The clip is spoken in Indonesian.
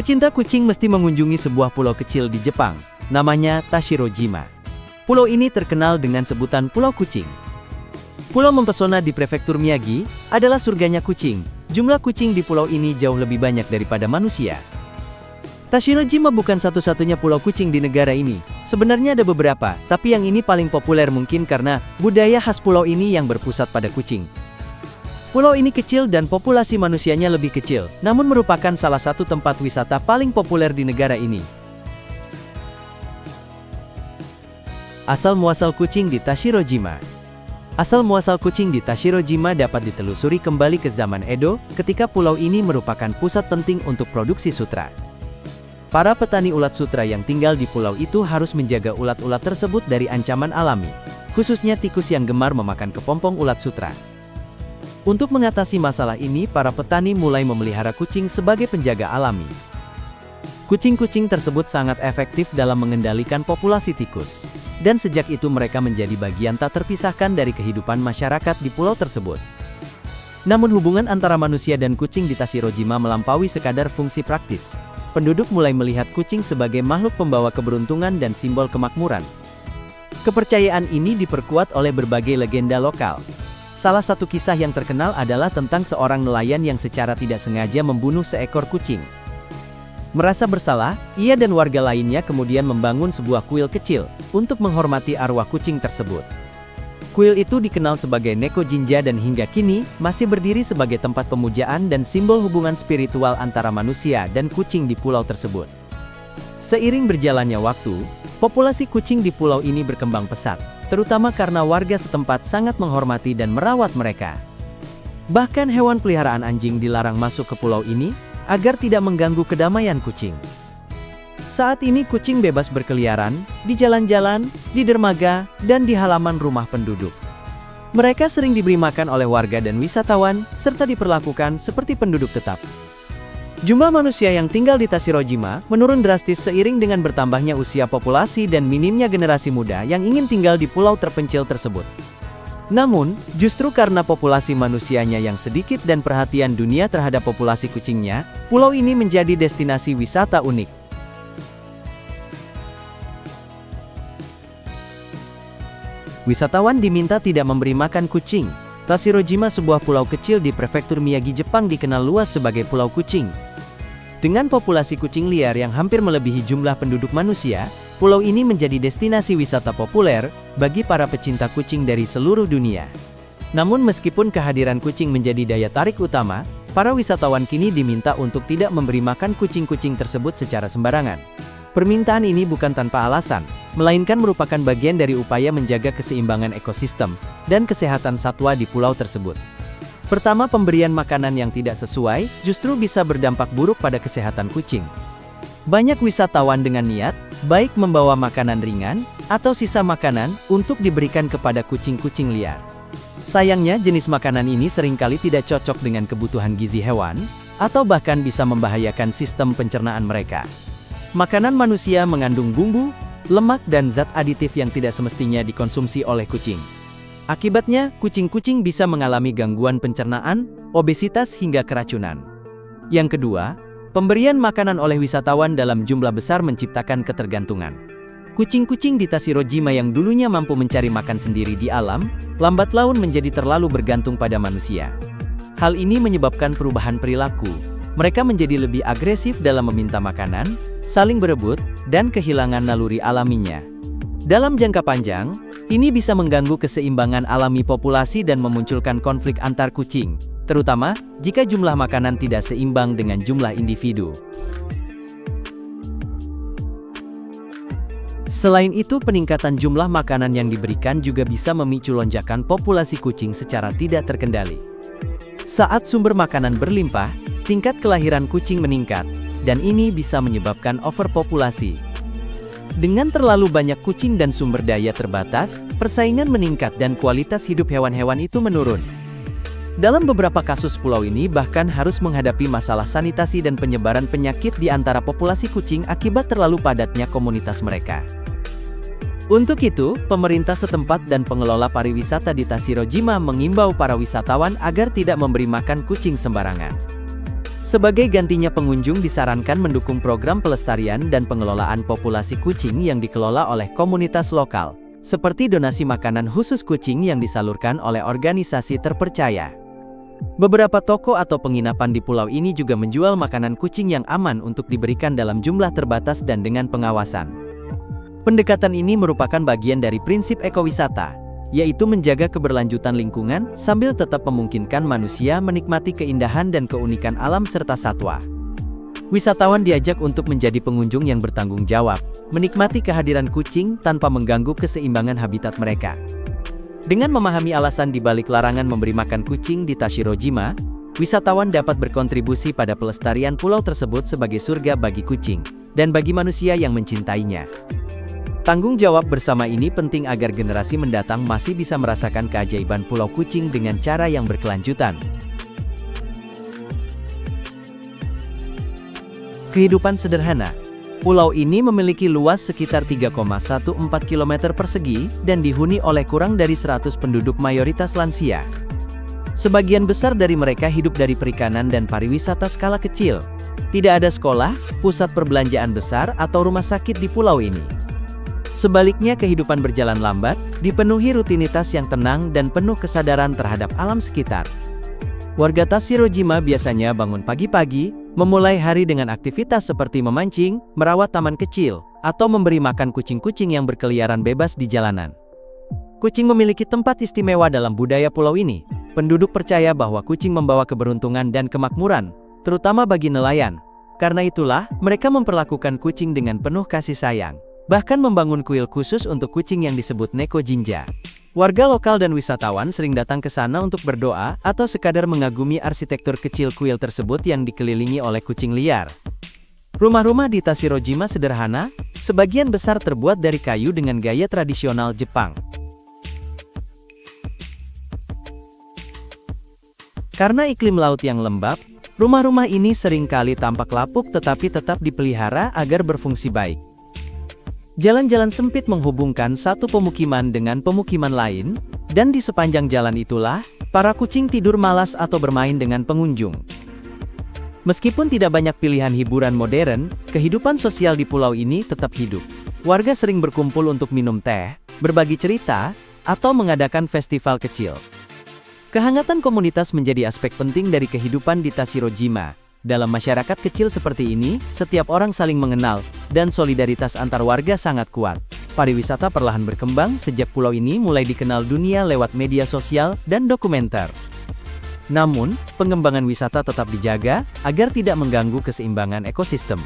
Pecinta kucing mesti mengunjungi sebuah pulau kecil di Jepang, namanya Tashirojima. Pulau ini terkenal dengan sebutan Pulau Kucing. Pulau mempesona di prefektur Miyagi adalah surganya kucing. Jumlah kucing di pulau ini jauh lebih banyak daripada manusia. Tashirojima bukan satu-satunya pulau kucing di negara ini. Sebenarnya ada beberapa, tapi yang ini paling populer mungkin karena budaya khas pulau ini yang berpusat pada kucing. Pulau ini kecil dan populasi manusianya lebih kecil, namun merupakan salah satu tempat wisata paling populer di negara ini. Asal-muasal kucing di Tashirojima. Asal-muasal kucing di Tashirojima dapat ditelusuri kembali ke zaman Edo, ketika pulau ini merupakan pusat penting untuk produksi sutra. Para petani ulat sutra yang tinggal di pulau itu harus menjaga ulat-ulat tersebut dari ancaman alami, khususnya tikus yang gemar memakan kepompong ulat sutra. Untuk mengatasi masalah ini, para petani mulai memelihara kucing sebagai penjaga alami. Kucing-kucing tersebut sangat efektif dalam mengendalikan populasi tikus. Dan sejak itu mereka menjadi bagian tak terpisahkan dari kehidupan masyarakat di pulau tersebut. Namun hubungan antara manusia dan kucing di Tashirojima melampaui sekadar fungsi praktis. Penduduk mulai melihat kucing sebagai makhluk pembawa keberuntungan dan simbol kemakmuran. Kepercayaan ini diperkuat oleh berbagai legenda lokal. Salah satu kisah yang terkenal adalah tentang seorang nelayan yang secara tidak sengaja membunuh seekor kucing. Merasa bersalah, ia dan warga lainnya kemudian membangun sebuah kuil kecil untuk menghormati arwah kucing tersebut. Kuil itu dikenal sebagai Neko Jinja dan hingga kini masih berdiri sebagai tempat pemujaan dan simbol hubungan spiritual antara manusia dan kucing di pulau tersebut. Seiring berjalannya waktu, populasi kucing di pulau ini berkembang pesat, terutama karena warga setempat sangat menghormati dan merawat mereka. Bahkan hewan peliharaan anjing dilarang masuk ke pulau ini, agar tidak mengganggu kedamaian kucing. Saat ini kucing bebas berkeliaran, di jalan-jalan, di dermaga, dan di halaman rumah penduduk. Mereka sering diberi makan oleh warga dan wisatawan, serta diperlakukan seperti penduduk tetap. Jumlah manusia yang tinggal di Tashirojima menurun drastis seiring dengan bertambahnya usia populasi dan minimnya generasi muda yang ingin tinggal di pulau terpencil tersebut. Namun, justru karena populasi manusianya yang sedikit dan perhatian dunia terhadap populasi kucingnya, pulau ini menjadi destinasi wisata unik. Wisatawan diminta tidak memberi makan kucing. Tashirojima, sebuah pulau kecil di prefektur Miyagi, Jepang, dikenal luas sebagai Pulau Kucing. Dengan populasi kucing liar yang hampir melebihi jumlah penduduk manusia, pulau ini menjadi destinasi wisata populer bagi para pecinta kucing dari seluruh dunia. Namun meskipun kehadiran kucing menjadi daya tarik utama, para wisatawan kini diminta untuk tidak memberi makan kucing-kucing tersebut secara sembarangan. Permintaan ini bukan tanpa alasan, melainkan merupakan bagian dari upaya menjaga keseimbangan ekosistem dan kesehatan satwa di pulau tersebut. Pertama, pemberian makanan yang tidak sesuai justru bisa berdampak buruk pada kesehatan kucing. Banyak wisatawan dengan niat, baik membawa makanan ringan, atau sisa makanan, untuk diberikan kepada kucing-kucing liar. Sayangnya, jenis makanan ini seringkali tidak cocok dengan kebutuhan gizi hewan, atau bahkan bisa membahayakan sistem pencernaan mereka. Makanan manusia mengandung bumbu, lemak dan zat aditif yang tidak semestinya dikonsumsi oleh kucing. Akibatnya, kucing-kucing bisa mengalami gangguan pencernaan, obesitas hingga keracunan. Yang kedua, pemberian makanan oleh wisatawan dalam jumlah besar menciptakan ketergantungan. Kucing-kucing di Tashirojima yang dulunya mampu mencari makan sendiri di alam, lambat laun menjadi terlalu bergantung pada manusia. Hal ini menyebabkan perubahan perilaku. Mereka menjadi lebih agresif dalam meminta makanan, saling berebut, dan kehilangan naluri alaminya. Dalam jangka panjang, ini bisa mengganggu keseimbangan alami populasi dan memunculkan konflik antar kucing, terutama jika jumlah makanan tidak seimbang dengan jumlah individu. Selain itu, peningkatan jumlah makanan yang diberikan juga bisa memicu lonjakan populasi kucing secara tidak terkendali. Saat sumber makanan berlimpah, tingkat kelahiran kucing meningkat, dan ini bisa menyebabkan overpopulasi. Dengan terlalu banyak kucing dan sumber daya terbatas, persaingan meningkat dan kualitas hidup hewan-hewan itu menurun. Dalam beberapa kasus, pulau ini bahkan harus menghadapi masalah sanitasi dan penyebaran penyakit di antara populasi kucing akibat terlalu padatnya komunitas mereka. Untuk itu, pemerintah setempat dan pengelola pariwisata di Tashirojima mengimbau para wisatawan agar tidak memberi makan kucing sembarangan. Sebagai gantinya, pengunjung disarankan mendukung program pelestarian dan pengelolaan populasi kucing yang dikelola oleh komunitas lokal, seperti donasi makanan khusus kucing yang disalurkan oleh organisasi terpercaya. Beberapa toko atau penginapan di pulau ini juga menjual makanan kucing yang aman untuk diberikan dalam jumlah terbatas dan dengan pengawasan. Pendekatan ini merupakan bagian dari prinsip ekowisata, yaitu menjaga keberlanjutan lingkungan sambil tetap memungkinkan manusia menikmati keindahan dan keunikan alam serta satwa. Wisatawan diajak untuk menjadi pengunjung yang bertanggung jawab, menikmati kehadiran kucing tanpa mengganggu keseimbangan habitat mereka. Dengan memahami alasan di balik larangan memberi makan kucing di Tashirojima, wisatawan dapat berkontribusi pada pelestarian pulau tersebut sebagai surga bagi kucing, dan bagi manusia yang mencintainya. Tanggung jawab bersama ini penting agar generasi mendatang masih bisa merasakan keajaiban Pulau Kucing dengan cara yang berkelanjutan. Kehidupan sederhana. Pulau ini memiliki luas sekitar 3,14 km persegi dan dihuni oleh kurang dari 100 penduduk mayoritas lansia. Sebagian besar dari mereka hidup dari perikanan dan pariwisata skala kecil. Tidak ada sekolah, pusat perbelanjaan besar atau rumah sakit di pulau ini. Sebaliknya, kehidupan berjalan lambat, dipenuhi rutinitas yang tenang dan penuh kesadaran terhadap alam sekitar. Warga Tashirojima biasanya bangun pagi-pagi, memulai hari dengan aktivitas seperti memancing, merawat taman kecil, atau memberi makan kucing-kucing yang berkeliaran bebas di jalanan. Kucing memiliki tempat istimewa dalam budaya pulau ini. Penduduk percaya bahwa kucing membawa keberuntungan dan kemakmuran, terutama bagi nelayan. Karena itulah, mereka memperlakukan kucing dengan penuh kasih sayang. Bahkan membangun kuil khusus untuk kucing yang disebut Neko Jinja. Warga lokal dan wisatawan sering datang ke sana untuk berdoa atau sekadar mengagumi arsitektur kecil kuil tersebut yang dikelilingi oleh kucing liar. Rumah-rumah di Tashirojima sederhana, sebagian besar terbuat dari kayu dengan gaya tradisional Jepang. Karena iklim laut yang lembab, rumah-rumah ini seringkali tampak lapuk tetapi tetap dipelihara agar berfungsi baik. Jalan-jalan sempit menghubungkan satu pemukiman dengan pemukiman lain, dan di sepanjang jalan itulah, para kucing tidur malas atau bermain dengan pengunjung. Meskipun tidak banyak pilihan hiburan modern, kehidupan sosial di pulau ini tetap hidup. Warga sering berkumpul untuk minum teh, berbagi cerita, atau mengadakan festival kecil. Kehangatan komunitas menjadi aspek penting dari kehidupan di Tashirojima. Dalam masyarakat kecil seperti ini, setiap orang saling mengenal, dan solidaritas antar warga sangat kuat. Pariwisata perlahan berkembang sejak pulau ini mulai dikenal dunia lewat media sosial dan dokumenter. Namun, pengembangan wisata tetap dijaga, agar tidak mengganggu keseimbangan ekosistem.